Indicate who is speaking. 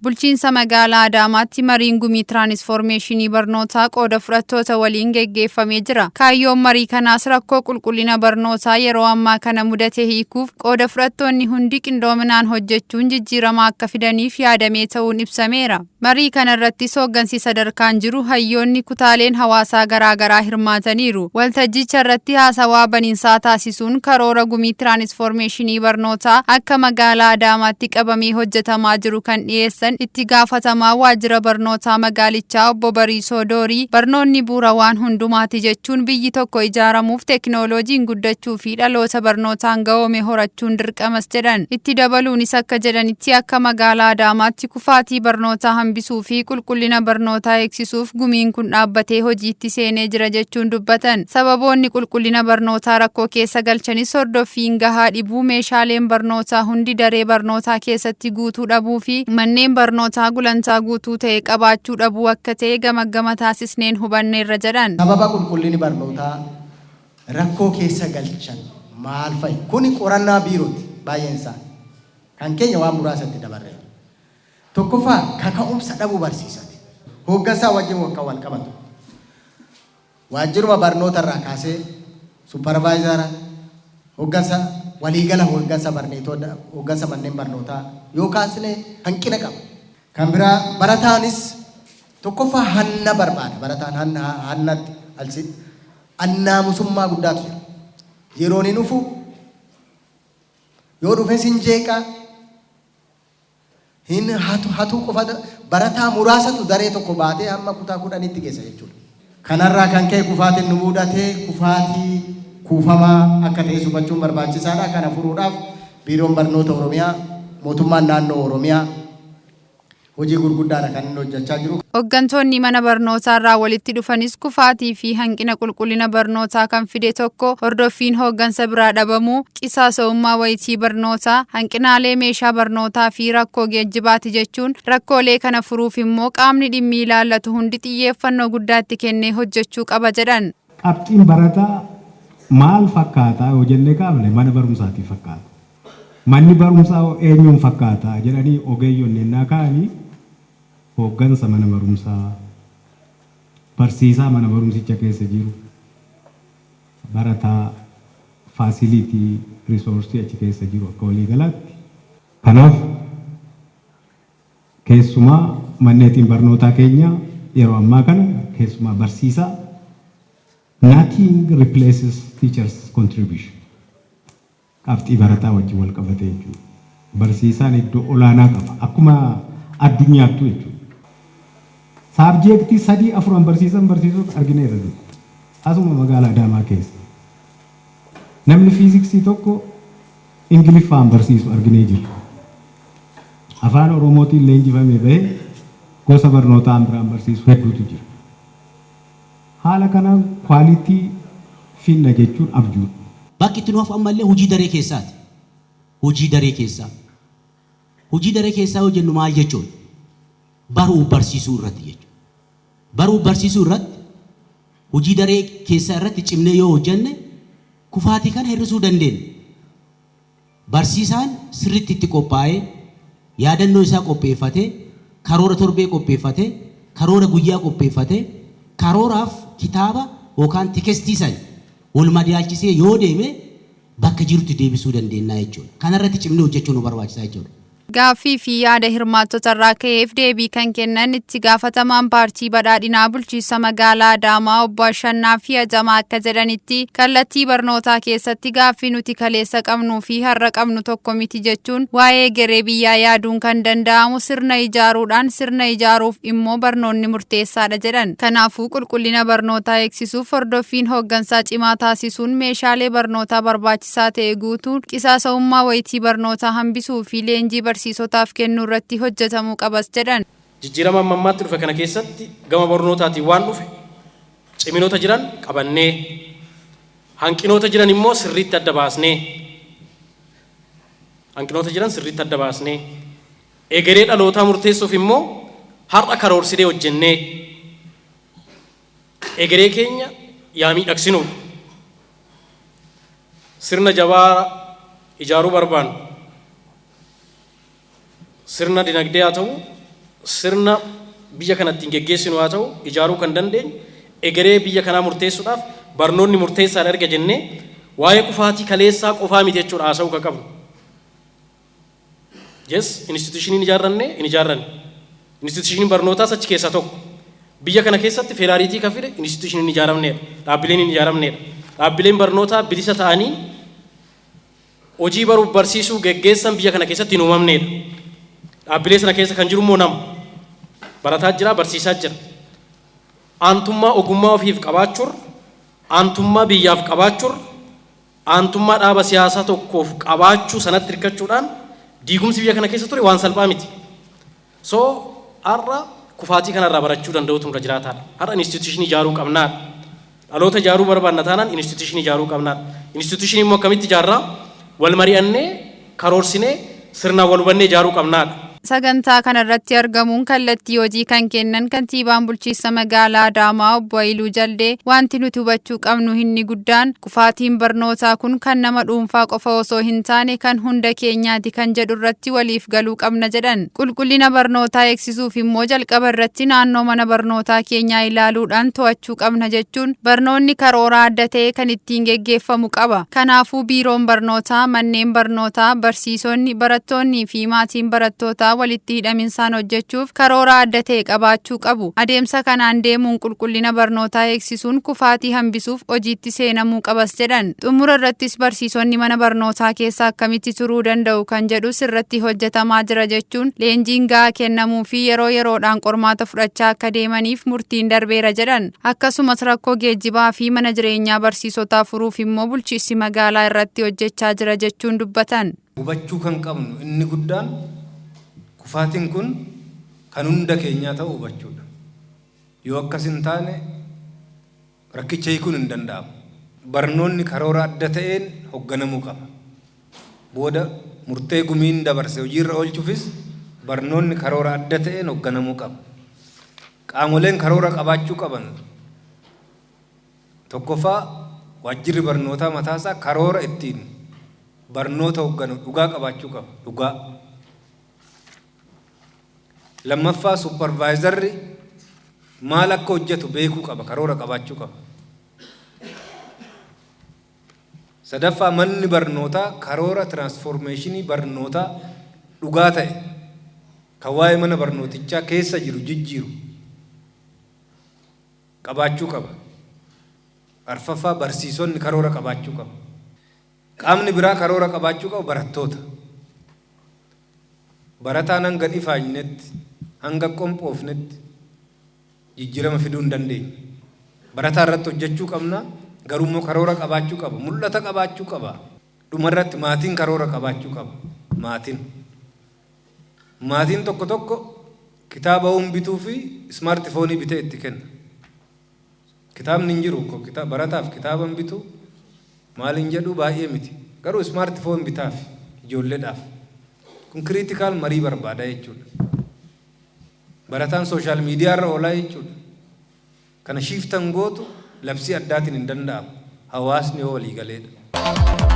Speaker 1: Bulchiinsa magaalaa Adaamaatti mariin gumii tiraanisfoormeeshinii barnootaa qooda fudhattoota waliin geggeeffamee jira. Kaayyoon marii kanaas rakkoo qulqullina barnootaa yeroo ammaa kana mudate hiikuuf qooda fudhattoonni hundi qindoominaan hojjechuun jijjiirama akka fidaniif yaadamee ta'uun ibsameera. Marii kana irrattis hooggansi sadarkaan jiru hayyoonni kutaaleen hawaasaa garaagaraa hirmaataniiru. Waltajjicha irratti haasawaa baniinsaa taasisuun karoora gumii tiraanisfoormeeshinii barnootaa akka magaalaa Adaamaatti qabamee hojjetamaa jiru kan dhiyeessan itti gaafatamaa waajjira barnootaa magaalichaa obbo Bariisoo Doorii barnoonni bu'uura waan hundumaati jechuun biyyi tokko ijaaramuuf teekinooloojiin guddachuu fi dhaloota barnootaan gahoome horachuun dirqamas jedhan. Itti dabaluunis akka jedhanitti akka magaalaa Adaamaatti kufaatii barnootaa hambisuu fi qulqullina barnootaa eegsisuuf gumiin kun dhaabbatee hojiitti seenee jira jechuun dubbatan. Sababoonni qulqullina barnootaa rakkoo keessa galchanis hordoffiin gahaa dhibuu, meeshaaleen barnootaa hundi daree barnootaa keessatti guutuu dhabuu fi manneen barnootaa gulantaa guutuu ta'e qabaachuu dhabuu akka ta'e gamaggama taasisneen hubanneerra jedhan.
Speaker 2: Sababa qulqullinni barnootaa rakkoo keessa galchan maal fa'i? Kuni qorannaa biirooti baay'een isaa. Kan keenya waan muraasatti dabarre. Tokkoffaa kaka'umsa dhabuu barsiisati. Hooggansaa wajjin wakka wal qabatu. Waajjiruma barnoota irraa kaasee supervaayizara hooggansa waliigala hooggansa barneetota hooggansa manneen barnootaa yookaas illee hanqina qaba. Kan biraa barataanis tokkoffaa hanna barbaada. Barataan hannatti alsi annaamusummaa guddaatu jira. Yeroon hin dhufu yoo dhufe sin jeeqaa hin hatu qofa barataa muraasatu daree tokko baatee hamma kutaa 10tti geessa jechuudha. Kanarraa kan ka'e kufaatiin nu mudatee kufaatii kuufamaa akka ta'e hubachuun barbaachisaadha. Kana furuudhaaf biiroon barnoota Oromiyaa mootummaan naannoo Oromiyaa hojii gurguddaadha kan inni hojjechaa jiru.
Speaker 1: Hooggantoonni mana barnootaa irraa walitti dhufanis kufaatii fi hanqina qulqullina barnootaa kan fide tokko hordoffiin hooggansa biraa dhabamuu, qisaasa'ummaa wayitii barnootaa, hanqinaalee meeshaa barnootaa fi rakkoo geejjibaati jechuun rakkoolee kana furuuf immoo qaamni dhimmi ilaallatu hundi xiyyeeffannoo guddaatti kennee hojjechuu qaba jedhan.
Speaker 3: Qabxiin barataa maal fakkaata yoo jennee kaafne mana barumsaati fakkaata. Manni barumsaa eenyuun fakkaata jedhanii ogeeyyoonni ennaa kaa'anii hooggansa mana barumsaa, barsiisaa mana barumsicha keessa jiru, barataa, faasilitii, risoorsii achi keessa jiru akka waliigalaatti. Kanaaf keessumaa manneetiin barnootaa keenya yeroo ammaa kana keessumaa barsiisaa nothing replaces teachers contribution. Qabxii barataa wajjin wal qabate jechuudha. Barsiisaan iddoo olaanaa qaba akkuma addunyaattu jechuudha. Saabjektii 3-4 barsiisuuf argineerra jiru. Asuma magaalaa Adaamaa keessa. Namni fiiziksii tokko Ingiliffaan barsiisu arginee jiru. Afaan Oromootiin leenjifamee bahee gosa barnootaa biraan barsiisu hedduutu jira. Haala kanaan kwaalitii finna jechuun abjuudha.
Speaker 4: Bakki itti nuuf ammallee hojii daree keessaati. Hojii daree keessaa. Hojii daree keessaa yoo jennu maal jechuun? Baruu barsiisuu irratti jechuudha. Baruu barsiisuu irratti hojii daree keessaa irratti cimnee yoo hojjenne kufaatii kana hir'isuu dandeenya. Barsiisaan sirriitti itti qophaa'ee yaadannoo isaa qopheeffatee karoora torbee qopheeffatee karoora guyyaa qopheeffatee karooraaf kitaaba yookaan tekstii san wal madaalchisee yoo deeme bakka jirutti deebisuu dandeenya jechuudha. Kana irratti cimnee hojjechuu nu barbaachisa jechuudha.
Speaker 1: Gaaffii fi yaada hirmaattota irraa ka'eef deebii kan kennan itti gaafatamaan paartii badhaadhinaa bulchiinsa magaalaa Adaamaa obbo Ashannaa fi Hajamaa akka jedhanitti kallattii barnootaa keessatti gaaffii nuti kaleessa qabnuu fi har'a qabnu tokko miti jechuun waa'ee garee biyyaa yaaduun kan danda'amu sirna ijaaruudhaan sirna ijaaruuf immoo barnoonni murteessaadha jedhan. Kanaafuu qulqullina barnootaa eegsisuuf hordoffiin hooggansaa cimaa taasisuun meeshaalee barnootaa barbaachisaa ta'e guutuun qisaasa'ummaa wayitii barnootaa hambisuu fi leenjii barsiisotaaf kennuu irratti hojjetamuu qabas jedhan.
Speaker 5: Jijjiirama ammaatti dhufe kana keessatti gama barnootaatiin waan dhufe ciminoota jiran qabannee hanqinoota jiran immoo sirriitti adda baasnee egeree dhalootaa murteessuuf immoo har'a karoorsinee hojjennee egeree keenya yaa miidhagsinuudha. Sirna jabaa ijaaruu barbaannu sirna dinagdee haa ta'u sirna biyya kanatti geggeessinu haa ta'u ijaaruu kan dandeenyu egeree biyya kanaa murteessuudhaaf barnoonni murteessaadha erga jennee waa'ee kufaatii kaleessaa qofaa miti jechuudha haasa'uu kan qabnu. Yes, institushiniin ijaarranne. Institushiniin barnootaas achi keessaa tokko. Biyya kana keessatti feeraariitii kan fide institushiniin hin ijaaramneedha. Dhaabbileen hin ijaaramneedha. Dhaabbileen barnootaa bilisa ta'anii hojii baruuf barsiisuu geggeessan biyya kana keessatti hin uumamneedha. Dhaabbilee sana keessa kan jiru immoo nama. Barataa jira, barsiisaa jira. Aantummaa ogummaa ofiif qabaachuun, aantummaa biyyaaf qabaachuun, aantummaa dhaaba siyaasaa tokkoof qabaachuu sanatti hirkachuudhaan diigumsi biyya kana keessa ture waan salphaa miti. So har'a kufaatii kanarraa barachuu danda'utu nurra jiraataadha. Har'a instituushinii ijaaruu qabnaadha. Dhaloota ijaaruu barbaadna taanaan instituushinii ijaaruu qabnaadha. Instituushinii immoo akkamitti ijaarraa? Wal mari'annee, karoorsinee, sirnaan wal hubannee ijaaruu qabnaadha.
Speaker 1: Sagantaa kanarratti argamuun kallattii hojii kan kennan kantiibaan bulchiinsa magaalaa Adaamaa obbo Haayiluu Jaldee wanti nuti hubachuu qabnu inni guddaan kufaatiin barnootaa kun kan nama dhuunfaa qofa osoo hin taane kan hunda keenyaati kan jedhu irratti waliif galuu qabna jedhan. Qulqullina barnootaa eegsisuuf immoo jalqaba irratti naannoo mana barnootaa keenyaa ilaaluudhaan to'achuu qabna jechuun barnoonni karoora adda ta'e kan ittiin geggeeffamu qaba. Kanaafuu biiroon barnootaa, manneen barnootaa, barsiisonni, barattoonnii fi maatiin barattootaa walitti hidhaminsaan hojjechuuf karoora adda ta'e qabaachuu qabu. Adeemsa kanaan deemuun qulqullina barnootaa eegsisuun kufaatii hambisuuf hojiitti seenamuu qabas jedhan. Xumura irrattis barsiisonni mana barnootaa keessa akkamitti turuu danda'u kan jedhu sirratti hojjetamaa jira jechuun leenjiin gahaa kennamuu fi yeroo yeroodhaan qormaata fudhachaa akka deemaniif murtiin darbeera jedhan. Akkasumas rakkoo geejjibaa fi mana jireenyaa barsiisotaa furuuf immoo bulchiinsi magaalaa irratti hojjechaa jira jechuun dubbatan.
Speaker 6: Hubachuu kan qabnu inni guddaan kufaatiin kun kan hunda keenyaa ta'uu hubachuudha. Yoo akkas hin taane rakkicha hiikuun hin danda'amu. Barnoonni karoora adda ta'een hoogganamuu qaba. Booda murtee gumiin dabarse hojiirra oolchuufis barnoonni karoora adda ta'een hoogganamuu qaba. Qaamoleen karoora qabaachuu qaban tokkoffaa waajjirri barnootaa mataasaa karoora ittiin barnoota hoogganu dhugaa qabaachuu qaba. Dhugaa. Lammaffaa supervaayizarri maal akka hojjetu beekuu qaba, karoora qabaachuu qaba. Sadaffaa manni barnootaa karoora tiraansfoormeeshinii barnootaa dhugaa ta'e kan waa'ee mana barnootichaa keessa jiru jijjiiru qabaachuu qaba. Arfaffaa barsiisonni karoora qabaachuu qaba. Qaamni biraa karoora qabaachuu qabu barattoota. Barataan hanga dhifaanynetti hanga qompoofnetti jijjiirama fiduu hin dandeenye. Barataa irratti hojjechuu qabna, garuu immoo karoora qabaachuu qaba, mul'ata qabaachuu qaba. Dhumarratti maatiin karoora qabaachuu qaba. Maatiin tokko tokko kitaaba bituu fi ismaartifoonii bitee itti kenna. Kitaabni hin jiru barataaf kitaaba bituu maaliin jedhu baay'ee miti. Garuu ismaartifoon bitaaf ijoolleedhaaf. Kun critical marii barbaada jechuudha. Barataan social media irra oolaa jechuudha. Kana shiftan gootu labsii addaatiin hin danda'amu. Hawaasni walii galeedha.